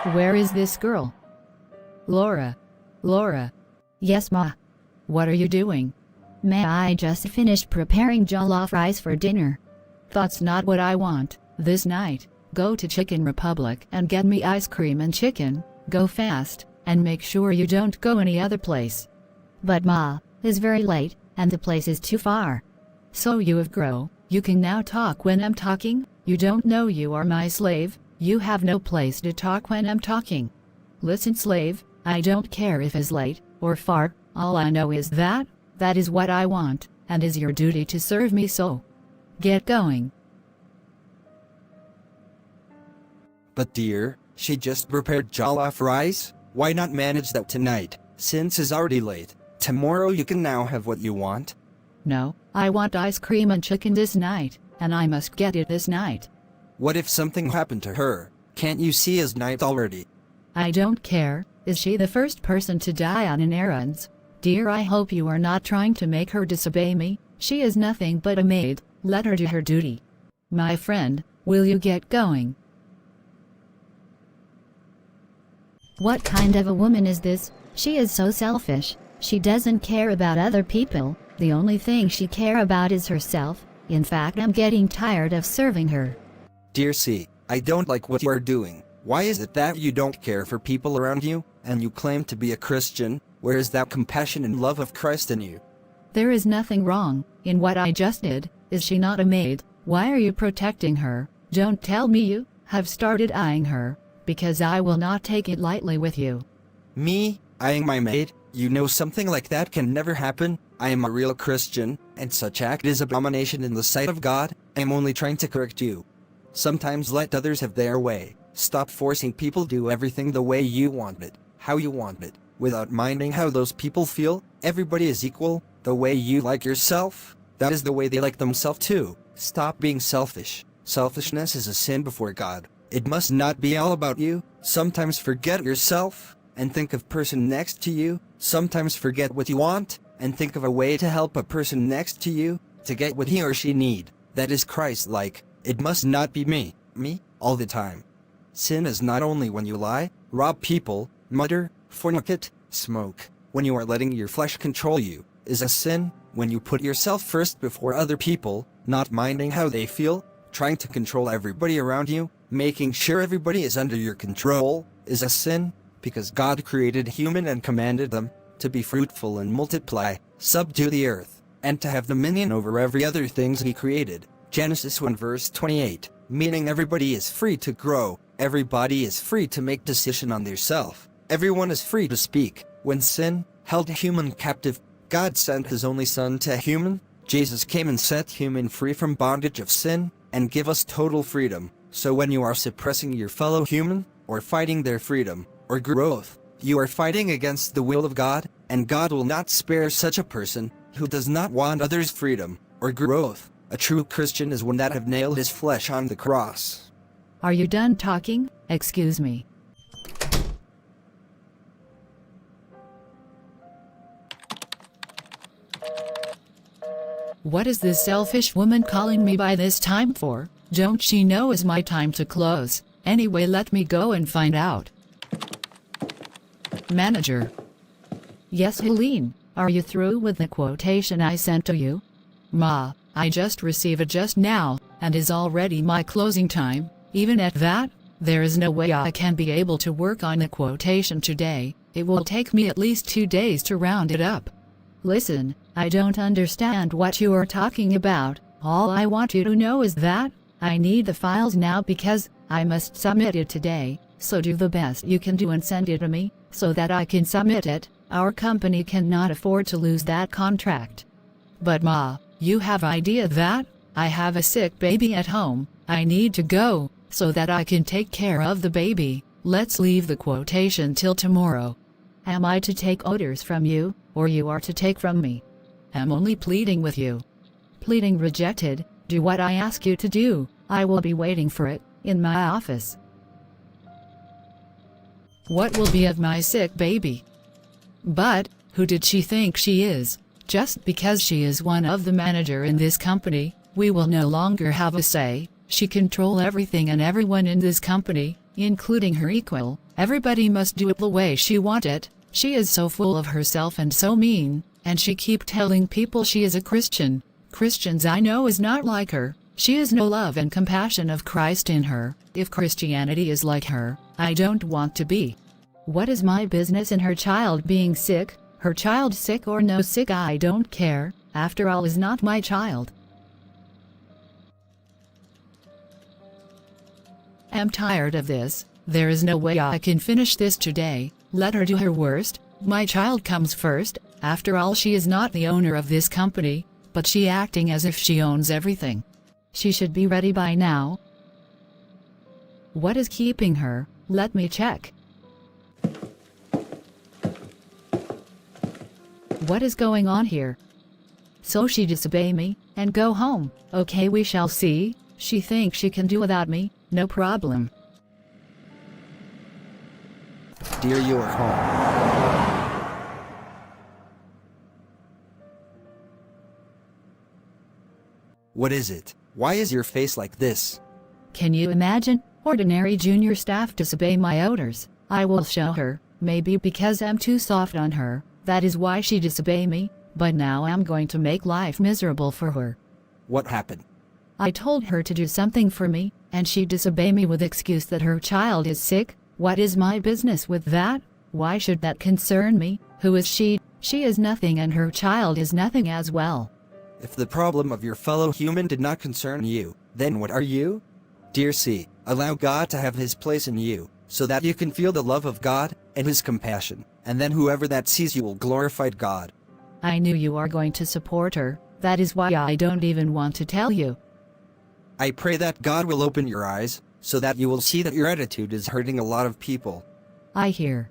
Where is this girl? Laura. Laura. Yes, Ma. What are you doing? Ma, I just finished preparing jollof rice for dinner. That's not what I want. This night, go to Chicken Republic and get me ice cream and chicken. Go fast, and make sure you don't go any other place. But Ma, it's very late, and the place is too far. So you have grown. You can now talk when I'm talking. You don't know you are my slave. You have no place to talk when I'm talking. Listen, slave, I don't care if it's late or far. All I know is that is what I want, and is your duty to serve me, so get going. But dear, she just prepared jollof rice. Why not manage that tonight, since it's already late? Tomorrow you can now have what you want. No, I want ice cream and chicken this night, and I must get it this night. What if something happened to her? Can't you see it's night already? I don't care. Is she the first person to die on an errand? Dear, I hope you are not trying to make her disobey me. She is nothing but a maid. Let her do her duty. My friend, will you get going? What kind of a woman is this? She is so selfish. She doesn't care about other people. The only thing she cares about is herself. In fact, I'm getting tired of serving her. Dear C, I don't like what you are doing. Why is it that you don't care for people around you, and you claim to be a Christian? Where is that compassion and love of Christ in you? There is nothing wrong in what I just did. Is she not a maid? Why are you protecting her? Don't tell me you have started eyeing her, because I will not take it lightly with you. Me? Eyeing my maid? You know something like that can never happen. I am a real Christian, and such act is abomination in the sight of God. I am only trying to correct you. Sometimes let others have their way. Stop forcing people to do everything the way you want it, how you want it, without minding how those people feel. Everybody is equal. The way you like yourself, that is the way they like themselves too. Stop being selfish. Selfishness is a sin before God. It must not be all about you. Sometimes forget yourself and think of person next to you. Sometimes forget what you want and think of a way to help a person next to you to get what he or she need. That is Christ-like. It must not be me, all the time. Sin is not only when you lie, rob people, murder, fornicate, smoke. When you are letting your flesh control you, is a sin. When you put yourself first before other people, not minding how they feel, trying to control everybody around you, making sure everybody is under your control, is a sin, because God created human and commanded them to be fruitful and multiply, subdue the earth, and to have dominion over every other things he created. Genesis 1 verse 28, meaning everybody is free to grow, everybody is free to make decision on theirself, everyone is free to speak. When sin held human captive, God sent his only son to human. Jesus came and set human free from bondage of sin, and give us total freedom. So when you are suppressing your fellow human, or fighting their freedom, or growth, you are fighting against the will of God, and God will not spare such a person who does not want others' freedom, or growth. A true Christian is one that have nailed his flesh on the cross. Are you done talking? Excuse me. What is this selfish woman calling me by this time for? Don't she know it's my time to close? Anyway, let me go and find out. Manager. Yes, Helene, are you through with the quotation I sent to you? Ma, I just received it just now, and is already my closing time. Even at that, there is no way I can be able to work on the quotation today. It will take me at least 2 days to round it up. Listen, I don't understand what you are talking about. All I want you to know is that I need the files now because I must submit it today. So do the best you can do and send it to me, so that I can submit it. Our company cannot afford to lose that contract. But Ma, you have idea that I have a sick baby at home. I need to go, so that I can take care of the baby. Let's leave the quotation till tomorrow. Am I to take orders from you, or you are to take from me? I'm only pleading with you. Pleading rejected. Do what I ask you to do. I will be waiting for it in my office. What will be of my sick baby? But who did she think she is? Just because she is one of the manager in this company, we will no longer have a say. She control everything and everyone in this company. including her equal. Everybody must do it the way she wants it. She is so full of herself and so mean, and she keep telling people she is a Christian. Christians I know is not like her. She has no love and compassion of Christ in her. If Christianity is like her, I don't want to be. What is my business in her child being sick? Her child sick or no sick, I don't care. After all, is not my child. I'm tired of this. There is no way I can finish this today. Let her do her worst. My child comes first. After all, she is not the owner of this company, but she acting as if she owns everything. She should be ready by now. What is keeping her? Let me check. What is going on here? So she disobey me and go home. Okay, we shall see. She thinks she can do without me. No problem. Dear, you are home. What is it? Why is your face like this? Can you imagine? Ordinary junior staff disobey my orders. I will show her. Maybe because I'm too soft on her, that is why she disobey me, but now I'm going to make life miserable for her. What happened? I told her to do something for me, and she disobey me with excuse that her child is sick. What is my business with that? Why should that concern me? Who is she? She is nothing and her child is nothing as well. If the problem of your fellow human did not concern you, then what are you? Dear C, allow God to have his place in you, so that you can feel the love of God and his compassion, and then whoever that sees you will glorify God. I knew you are going to support her. That is why I don't even want to tell you. I pray that God will open your eyes, so that you will see that your attitude is hurting a lot of people. I hear.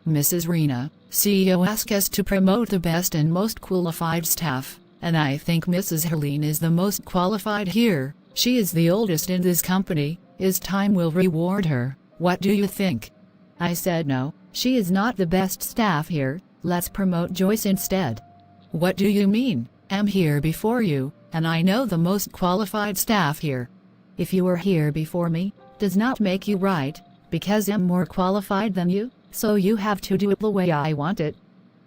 Mrs. Rena, CEO asked us to promote the best and most qualified staff, and I think Mrs. Helene is the most qualified here. She is the oldest in this company. Is time will reward her. What do you think? I said no, she is not the best staff here. Let's promote Joyce instead. What do you mean? I'm here before you, and I know the most qualified staff here. If you were here before me, does not make you right, because I'm more qualified than you, so you have to do it the way I want it.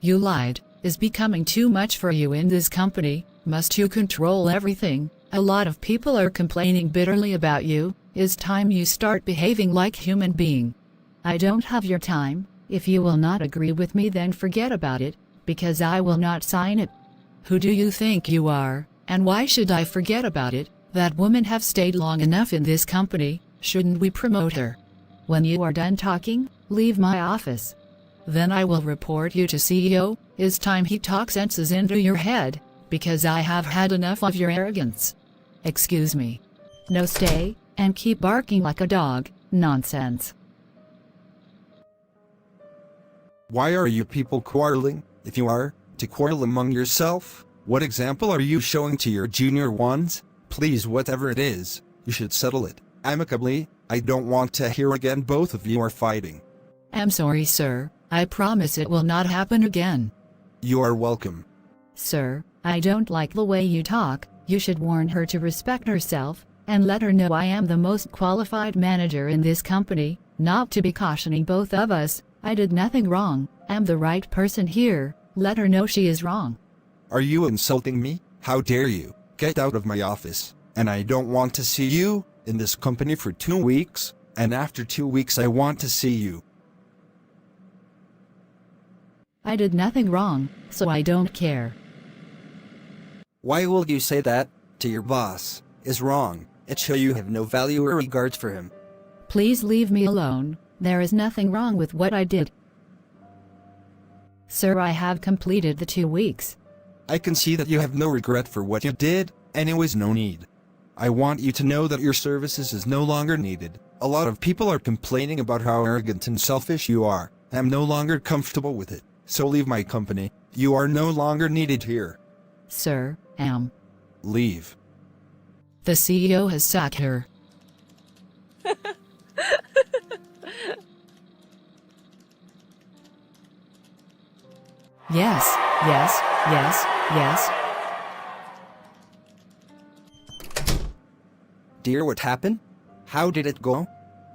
You lied. Is becoming too much for you in this company. Must you control everything? A lot of people are complaining bitterly about you. It's time you start behaving like human being. I don't have your time. If you will not agree with me, then forget about it, because I will not sign it. Who do you think you are, and why should I forget about it? That woman have stayed long enough in this company. Shouldn't we promote her? When you are done talking, leave my office. Then I will report you to CEO. It's time he talks senses into your head, because I have had enough of your arrogance. Excuse me. No, stay, and keep barking like a dog. Nonsense. Why are you people quarreling? If you are to quarrel among yourself, what example are you showing to your junior ones? Please, whatever it is, you should settle it amicably. I don't want to hear again both of you are fighting. I'm sorry, sir. I promise it will not happen again. You are welcome. Sir, I don't like the way you talk. You should warn her to respect herself, and let her know I am the most qualified manager in this company, not to be cautioning both of us. I did nothing wrong. I'm the right person here. Let her know she is wrong. Are you insulting me? How dare you? Get out of my office. And I don't want to see you in this company for 2 weeks, and after 2 weeks I want to see you. I did nothing wrong, so I don't care. Why will you say that to your boss? Is wrong. It shows you have no value or regards for him. Please leave me alone. There is nothing wrong with what I did. Sir, I have completed the 2 weeks. I can see that you have no regret for what you did, and it was no need. I want you to know that your services is no longer needed. A lot of people are complaining about how arrogant and selfish you are. I'm no longer comfortable with it, so leave my company. You are no longer needed here. Sir, Leave. The CEO has sacked her. Yes, yes, yes, yes. Dear, what happened? How did it go?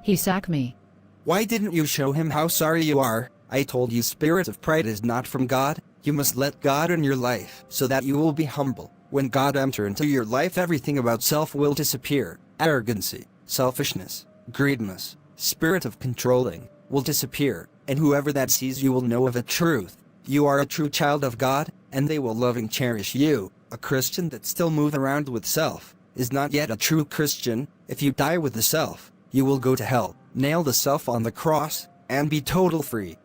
He sacked me. Why didn't you show him how sorry you are? I told you spirit of pride is not from God. You must let God in your life so that you will be humble. When God enters into your life, everything about self will disappear. Arrogancy, selfishness, greediness, spirit of controlling will disappear, and whoever that sees you will know of a truth. You are a true child of God, and they will love and cherish you. A Christian that still moves around with self is not yet a true Christian. If you die with the self, you will go to hell. Nail the self on the cross, and be total free.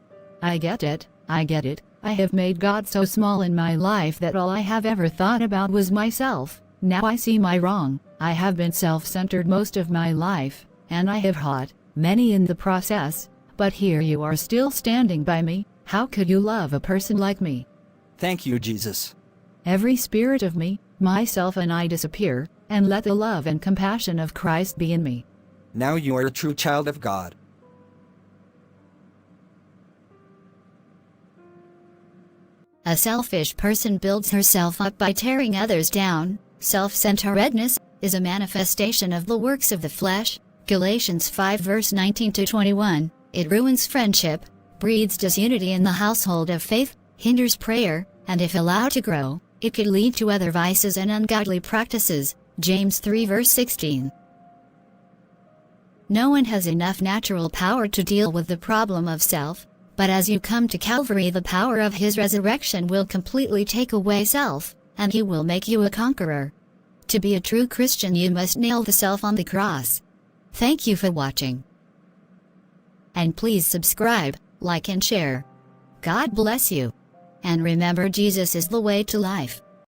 I get it, I get it. I have made God so small in my life that all I have ever thought about was myself. Now I see my wrong. I have been self-centered most of my life, and I have hurt many in the process. But here you are still standing by me. How could you love a person like me? Thank you, Jesus. Every spirit of me, myself and I disappear, and let the love and compassion of Christ be in me. Now you are a true child of God. A selfish person builds herself up by tearing others down. Self-centeredness is a manifestation of the works of the flesh. Galatians 5 verse 19 to 21. It ruins friendship, breeds disunity in the household of faith, hinders prayer, and if allowed to grow, it could lead to other vices and ungodly practices. James 3 verse 16. No one has enough natural power to deal with the problem of self, but as you come to Calvary, the power of His resurrection will completely take away self, and He will make you a conqueror. To be a true Christian, you must nail the self on the cross. Thank you for watching. And please subscribe, like and share. God bless you. And remember, Jesus is the way to life.